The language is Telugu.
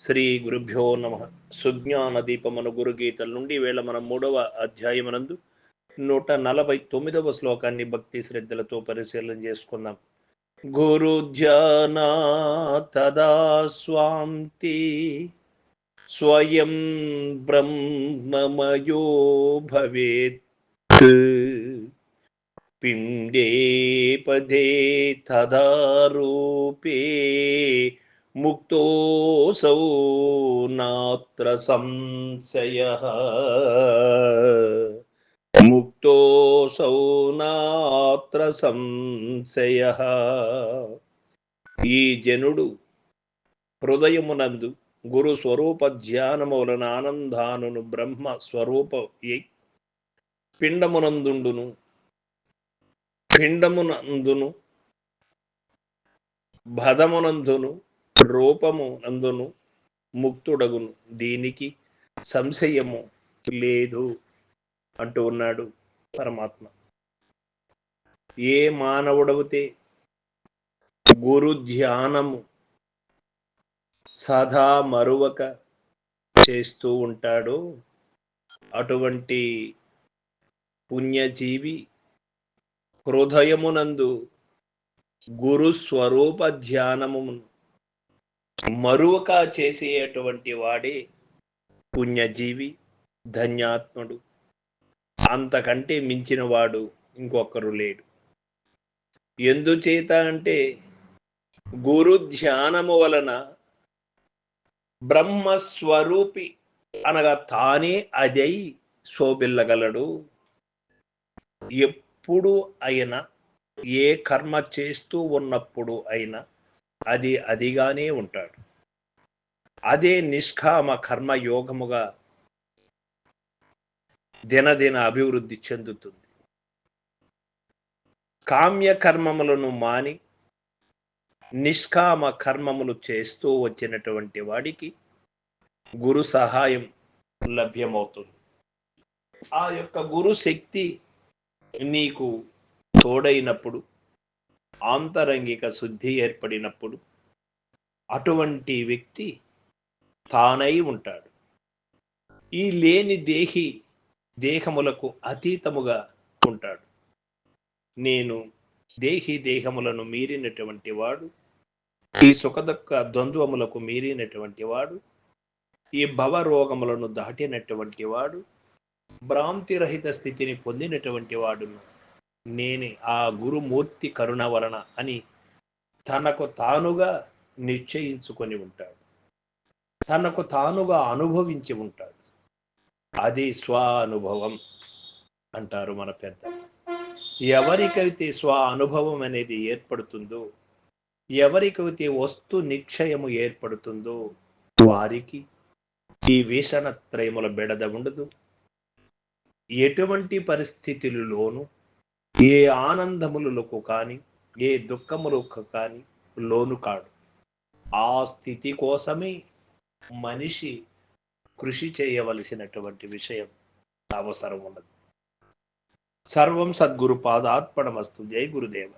శ్రీ గురుభ్యో నమ. సుజ్ఞాన దీపమను గురుగీతల నుండి వేళ మనం 3వ అధ్యాయమనందు 149వ శ్లోకాన్ని భక్తి శ్రద్ధలతో పరిశీలన చేసుకుందాం. గురు ధ్యాన తదా స్వాంతి స్వయం బ్రహ్మమయో భవేత్ పిండే పదే తదా రూపే ముక్తోసౌ నాత్ర సంశయః. ముక్తోసౌ నాత్ర సంశయః. ఈ జనుడు హృదయమునందు గురు స్వరూప ధ్యానము వలన ఆనందానును బ్రహ్మ స్వరూప పిండమునందును భదమునందును రూపము నందును ముక్తుడగును, దీనికి సంశయము లేదు అంటూ ఉన్నాడు పరమాత్మ. ఏ మానవుడవుతే గురు ధ్యానము సదా మరువక చేస్తూ ఉంటాడో అటువంటి పుణ్యజీవి హృదయమునందు గురు స్వరూప ధ్యానము మరువక చేసేటువంటి వాడే పుణ్యజీవి, ధన్యాత్ముడు. అంతకంటే మించిన వాడు ఇంకొకరు లేడు. ఎందుచేత అంటే గురు ధ్యానము వలన బ్రహ్మస్వరూపి అనగా తానే అదై శోభిల్లగలడు. ఎప్పుడు అయినా ఏ కర్మ చేస్తూ ఉన్నప్పుడు అయినా అదిగానే ఉంటాడు. అదే నిష్కామ కర్మయోగముగా దినదిన అభివృద్ధి చెందుతుంది. కామ్య కర్మములను మాని నిష్కామ కర్మములు చేస్తూ వచ్చినటువంటి వాడికి గురు సహాయం లభ్యమవుతుంది. ఆ యొక్క గురు శక్తి నీకు తోడైనప్పుడు, ఆంతరంగిక శుద్ధి ఏర్పడినప్పుడు అటువంటి వ్యక్తి తానై ఉంటాడు. ఈ లేని దేహములకు అతీతముగా ఉంటాడు. నేను దేహములను మీరినటువంటి వాడు, ఈ సుఖదుఖ ద్వంద్వములకు మీరినటువంటి వాడు, ఈ భవరోగములను దాటినటువంటి వాడు, భ్రాంతిరహిత స్థితిని పొందినటువంటి వాడును నేనే ఆ గురుమూర్తి కరుణ వలన అని తనకు తానుగా నిశ్చయించుకొని ఉంటాడు. తనకు తానుగా అనుభవించి ఉంటాడు. అది స్వానుభవం అంటారు మన పెద్ద. ఎవరికైతే స్వ అనుభవం అనేది ఏర్పడుతుందో, ఎవరికైతే వస్తు నిక్షయము ఏర్పడుతుందో వారికి ఈ వీషణత్రయముల బెడద ఉండదు. ఎటువంటి పరిస్థితులలోనూ ఏ ఆనందములకు కానీ ఏ దుఃఖములకు కానీ లోను కాడు. ఆ స్థితి కోసమే మనిషి కృషి చేయవలసినటువంటి విషయం అవసరం ఉన్నది. సర్వం సద్గురు పాదార్పణమస్తు. జై గురుదేవ.